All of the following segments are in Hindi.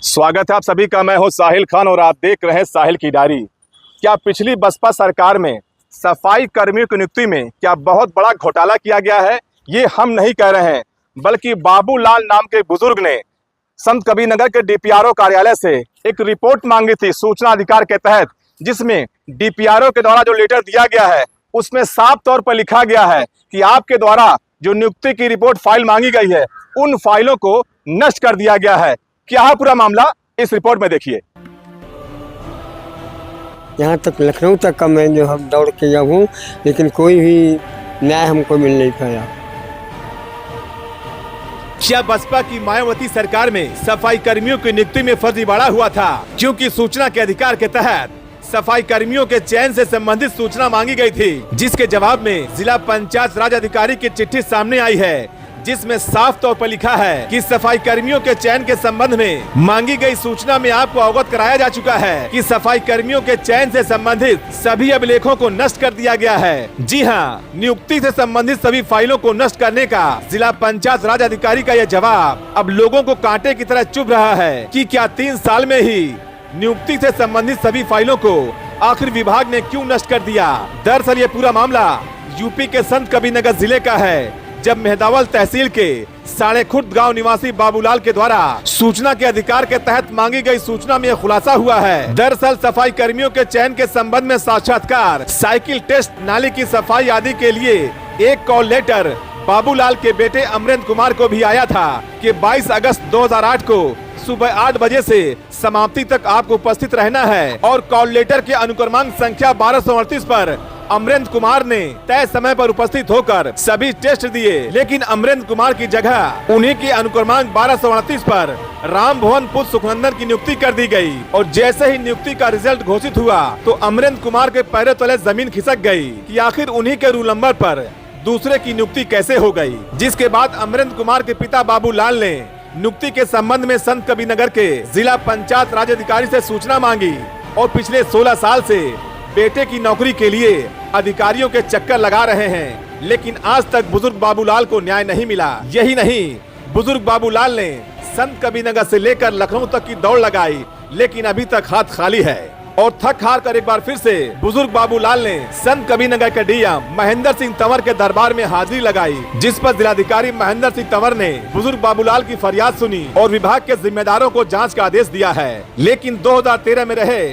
स्वागत है आप सभी का। मैं हूं साहिल खान और आप देख रहे हैं साहिल की डायरी। क्या पिछली बसपा सरकार में सफाई कर्मियों की नियुक्ति में क्या बहुत बड़ा घोटाला किया गया है? ये हम नहीं कह रहे हैं, बल्कि बाबूलाल नाम के बुजुर्ग ने संत कबीरनगर के डीपीआरओ कार्यालय से एक रिपोर्ट मांगी थी सूचना अधिकार के तहत, जिसमें डीपीआरओ के द्वारा जो लेटर दिया गया है उसमें साफ तौर पर लिखा गया है कि आपके द्वारा जो नियुक्ति की रिपोर्ट फाइल मांगी गई है उन फाइलों को नष्ट कर दिया गया है। क्या है पूरा मामला, इस रिपोर्ट में देखिए। यहाँ तक लखनऊ तक का मैं जो हम दौड़ के गया हूँ, लेकिन कोई भी न्याय हमको मिल नहीं पाया। क्या बसपा की मायावती सरकार में सफाई कर्मियों की नियुक्ति में फर्जीवाड़ा हुआ था? क्योंकि सूचना के अधिकार के तहत सफाई कर्मियों के चयन से संबंधित सूचना मांगी गई थी, जिसके जवाब में जिला पंचायत राज अधिकारी की चिट्ठी सामने आई है, जिसमें साफ तौर पर लिखा है कि सफाई कर्मियों के चयन के संबंध में मांगी गई सूचना में आपको अवगत कराया जा चुका है कि सफाई कर्मियों के चयन से संबंधित सभी अभिलेखों को नष्ट कर दिया गया है। जी हां, नियुक्ति से संबंधित सभी फाइलों को नष्ट करने का जिला पंचायत राज अधिकारी का यह जवाब अब लोगों को कांटे की तरह चुभ रहा है कि क्या 3 साल में ही नियुक्ति से संबंधित सभी फाइलों को आखिर विभाग ने क्यों नष्ट कर दिया? दरअसल ये पूरा मामला यूपी के संत कबीरनगर जिले का है, जब मेहदावल तहसील के साढ़े खुर्द गांव निवासी बाबूलाल के द्वारा सूचना के अधिकार के तहत मांगी गई सूचना में खुलासा हुआ है। दरअसल सफाई कर्मियों के चयन के संबंध में साक्षात्कार, साइकिल टेस्ट, नाली की सफाई आदि के लिए एक कॉल लेटर बाबूलाल के बेटे अमरेंद्र कुमार को भी आया था कि 22 अगस्त 2008 को सुबह 8 बजे से समाप्ति तक आपको उपस्थित रहना है, और कॉल लेटर के अनुक्रमांक संख्या 1238 पर अमरेंद्र कुमार ने तय समय पर उपस्थित होकर सभी टेस्ट दिए, लेकिन अमरेंद्र कुमार की जगह उन्हीं के अनुक्रमांक 1238 पर राम भवन पुत्र सुखनंदन की नियुक्ति कर दी गई। और जैसे ही नियुक्ति का रिजल्ट घोषित हुआ तो अमरेंद्र कुमार के पैरों तले जमीन खिसक गई कि आखिर उन्हीं के रूल नंबर पर दूसरे की नियुक्ति कैसे हो गई। जिसके बाद अमरेंद्र कुमार के पिता बाबूलाल ने नियुक्ति के संबंध में संत कबीरनगर के जिला पंचायत राज अधिकारी से सूचना मांगी और पिछले 16 साल से बेटे की नौकरी के लिए अधिकारियों के चक्कर लगा रहे हैं, लेकिन आज तक बुजुर्ग बाबूलाल को न्याय नहीं मिला। यही नहीं, बुजुर्ग बाबूलाल ने संत कबीरनगर से लेकर लखनऊ तक की दौड़ लगाई, लेकिन अभी तक हाथ खाली है। और थक हार कर एक बार फिर से बुजुर्ग बाबूलाल ने संत कबीरनगर के डीएम महेंद्र सिंह तंवर के दरबार में हाजिरी लगाई, जिस पर जिलाधिकारी महेंद्र सिंह तंवर ने बुजुर्ग बाबूलाल की फरियाद सुनी और विभाग के जिम्मेदारों को जांच का आदेश दिया है। लेकिन 2013 में रहे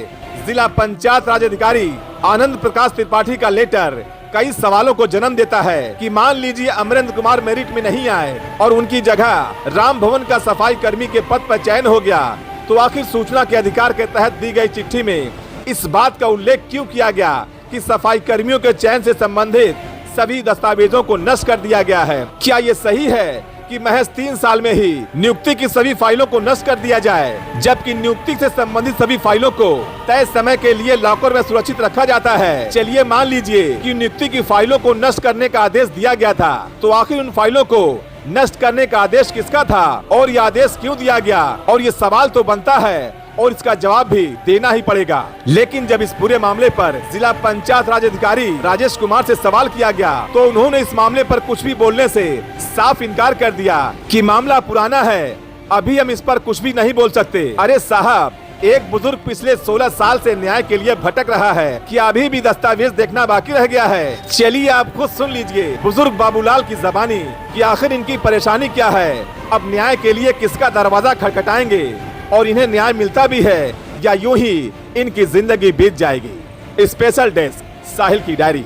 जिला पंचायत राज अधिकारी आनंद प्रकाश त्रिपाठी का लेटर कई सवालों को जन्म देता है कि मान लीजिए अमरेंद्र कुमार मेरिट में नहीं आए और उनकी जगह राम भवन का सफाई कर्मी के पद पर चयन हो गया, तो आखिर सूचना के अधिकार के तहत दी गई चिट्ठी में इस बात का उल्लेख क्यों किया गया कि सफाई कर्मियों के चयन से संबंधित सभी दस्तावेजों को नष्ट कर दिया गया है? क्या ये सही है कि महज 3 साल में ही नियुक्ति की सभी फाइलों को नष्ट कर दिया जाए, जबकि नियुक्ति से संबंधित सभी फाइलों को तय समय के लिए लॉकर में सुरक्षित रखा जाता है? चलिए मान लीजिए कि नियुक्ति की फाइलों को नष्ट करने का आदेश दिया गया था, तो आखिर उन फाइलों को नष्ट करने का आदेश किसका था और ये आदेश क्यों दिया गया? और ये सवाल तो बनता है और इसका जवाब भी देना ही पड़ेगा। लेकिन जब इस पूरे मामले पर जिला पंचायत राज अधिकारी राजेश कुमार से सवाल किया गया तो उन्होंने इस मामले पर कुछ भी बोलने से साफ इनकार कर दिया कि मामला पुराना है, अभी हम इस पर कुछ भी नहीं बोल सकते। अरे साहब, एक बुजुर्ग पिछले 16 साल से न्याय के लिए भटक रहा है कि अभी भी दस्तावेज देखना बाकी रह गया है। चलिए आप खुद सुन लीजिए बुजुर्ग बाबूलाल की जबानी कि आखिर इनकी परेशानी क्या है, अब न्याय के लिए किसका दरवाजा खटखटाएंगे और इन्हें न्याय मिलता भी है या यूं ही इनकी जिंदगी बीत जाएगी। स्पेशल डेस्क, साहिल की डायरी।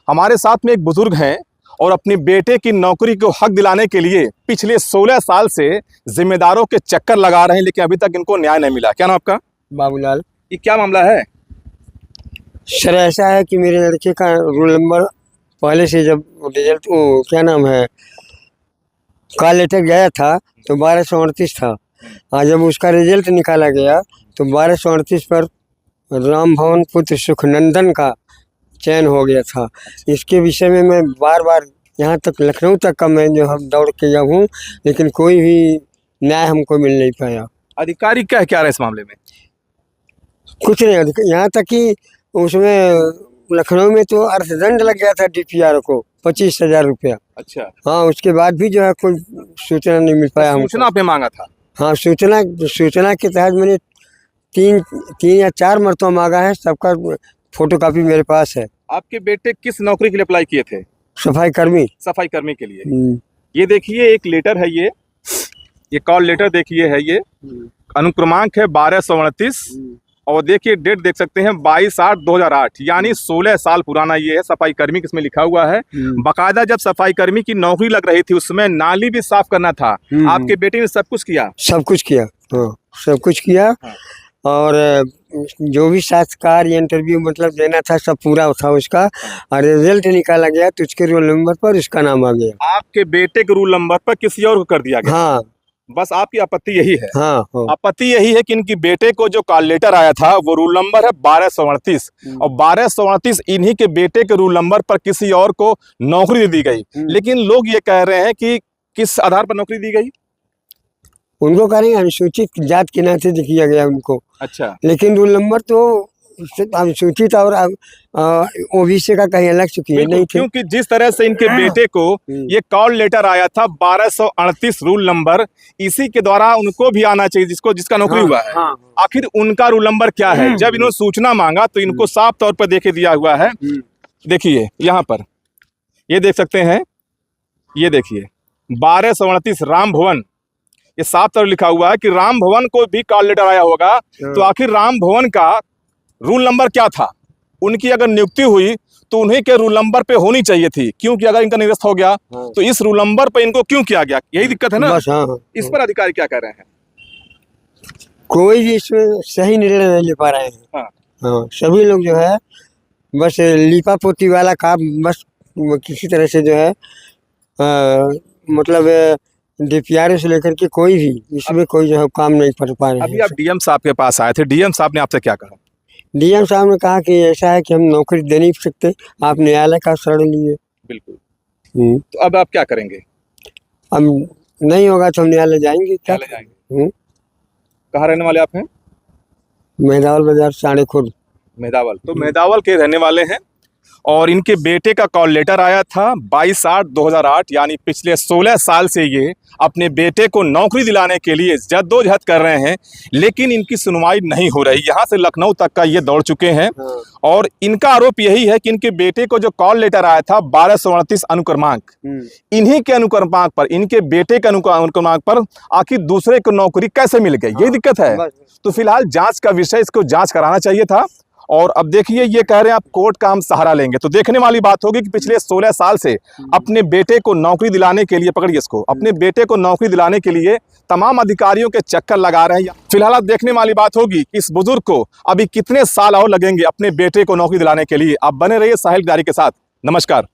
हमारे साथ में एक बुजुर्ग हैं और अपने बेटे की नौकरी को हक दिलाने के लिए पिछले 16 साल से जिम्मेदारों के चक्कर लगा रहे हैं, लेकिन अभी तक इनको न्याय नहीं मिला। क्या नाम आपका? बाबूलाल। ये क्या मामला है? सर ऐसा है कि मेरे लड़के का रोल नंबर पहले से जब रिजल्ट क्या नाम है कॉल लेटर गया था तो 1238 था, और जब उसका रिजल्ट निकाला गया तो 1238 पर राम भवन पुत्र सुखनंदन का चयन हो गया था। इसके विषय में मैं बार बार यहाँ तक लखनऊ तक का मैं जो हम दौड़ के गया हूँ, लेकिन कोई भी न्याय हमको मिल नहीं पाया। अधिकारी क्या रहा है इस मामले में? कुछ नहीं, यहाँ तक कि उसमें लखनऊ में तो अर्थदंड लग गया था डीपीआर को 25,000 रुपया। अच्छा, हाँ, उसके बाद भी जो है कोई सूचना नहीं मिल पाया हमको। सूचना आपने मांगा था? हाँ, सूचना के तहत मैंने तीन या 4 मरतबा मांगा है, सबका फोटोकॉपी मेरे पास है। आपके बेटे किस नौकरी के लिए अप्लाई किए थे? सफाई कर्मी। सफाई कर्मी के लिए। ये देखिए एक लेटर है, ये कॉल लेटर देखिए है, ये अनुक्रमांक है 1229 और देखिए डेट देख सकते हैं 22/8/2008, यानी 16 साल पुराना ये है। सफाई कर्मी किसमें लिखा हुआ है। बाकायदा जब सफाई कर्मी की नौकरी लग रही थी उसमें नाली भी साफ करना था। आपके बेटे ने सब कुछ किया? सब कुछ किया, हाँ, सब कुछ किया। और जो भी साक्षात्कार इंटरव्यू मतलब देना था सब पूरा था उसका, और रिजल्ट निकाला गया तो उसके रोल नंबर पर उसका नाम आ गया। आपके बेटे के रोल नंबर पर किसी और को कर दिया गया? हाँ। बस आपकी आपत्ति यही है? हाँ, हाँ। आपत्ति यही है कि इनकी बेटे को जो कॉल लेटर आया था वो रूल नंबर है 1238 और 1238 इन्हीं के बेटे के रूल नंबर पर किसी और को नौकरी दे दी गई। लेकिन लोग ये कह रहे हैं कि किस आधार पर नौकरी दी गई? उनको करेंगे अनुसूचित जात के नाते दिया गया उनको। अच्छा, लेकिन रोल नंबर तो अनुसूचित और ओबीसी का कहीं अलग चुकी है नहीं थे। क्योंकि जिस तरह से इनके बेटे को ये कॉल लेटर आया था 1238 रूल नंबर, इसी के द्वारा उनको भी आना चाहिए जिसका नौकरी हुआ है। आखिर उनका रूल नंबर क्या है? जब इन्होंने सूचना मांगा तो इनको साफ तौर पर देखे दिया हुआ है। देखिए यहाँ पर ये देख सकते हैं, ये देखिए 1229 राम भवन, ये साफ तौर लिखा हुआ है कि राम भवन को भी कॉल लेटर आया होगा। तो आखिर राम भवन का रूल नंबर क्या था? उनकी अगर नियुक्ति हुई तो उन्हीं के रूल नंबर पे होनी चाहिए थी, क्योंकि अगर इनका निरस्त हो गया तो इस रूल नंबर पे इनको क्यों किया गया? यही दिक्कत है ना। बस, हाँ, इस पर अधिकारी क्या कह रहे हैं? कोई भी इसमें सही निर्णय नहीं ले पा रहे हैं। हाँ। हाँ, सभी लोग जो है बस लिपा पोती वाला काम, बस किसी तरह से जो है मतलब डीपीआर से लेकर के कोई भी इसमें कोई जो है काम नहीं कर पा रहे हैं। अभी आप डीएम साहब के पास आए थे, डीएम साहब ने आपसे क्या कहा? डीएम साहब ने कहा कि ऐसा है कि हम नौकरी दे नहीं सकते, आप न्यायालय का शरण लिए। बिल्कुल। तो अब आप क्या करेंगे? अब नहीं होगा तो हम न्यायालय जाएंगे। क्या जाएंगे? कहाँ रहने वाले आप हैं? मेहदावल बाजार, साढ़े खुर्द। मेहदावल। तो मेहदावल के रहने वाले हैं और इनके बेटे का कॉल लेटर आया था 22/8/2008, यानी पिछले 16 साल से ये अपने बेटे को नौकरी दिलाने के लिए जद्दोजहद कर रहे हैं, लेकिन इनकी सुनवाई नहीं हो रही। यहाँ से लखनऊ तक का ये दौड़ चुके हैं और इनका आरोप यही है कि इनके बेटे को जो कॉल लेटर आया था 1238 अनुक्रमांक, इन्हीं के अनुक्रमांक पर, इनके बेटे के अनुक्रमांक पर आखिर दूसरे को नौकरी कैसे मिल गई, ये दिक्कत है। तो फिलहाल जांच का विषय, इसको जांच कराना चाहिए था। और अब देखिए ये कह रहे हैं आप कोर्ट का हम सहारा लेंगे। तो देखने वाली बात होगी कि पिछले 16 साल से अपने बेटे को नौकरी दिलाने के लिए, पकड़िए इसको, अपने बेटे को नौकरी दिलाने के लिए तमाम अधिकारियों के चक्कर लगा रहे हैं। फिलहाल अब देखने वाली बात होगी कि इस बुजुर्ग को अभी कितने साल और लगेंगे अपने बेटे को नौकरी दिलाने के लिए। आप बने रहिए साहिल गिदारी के साथ। नमस्कार।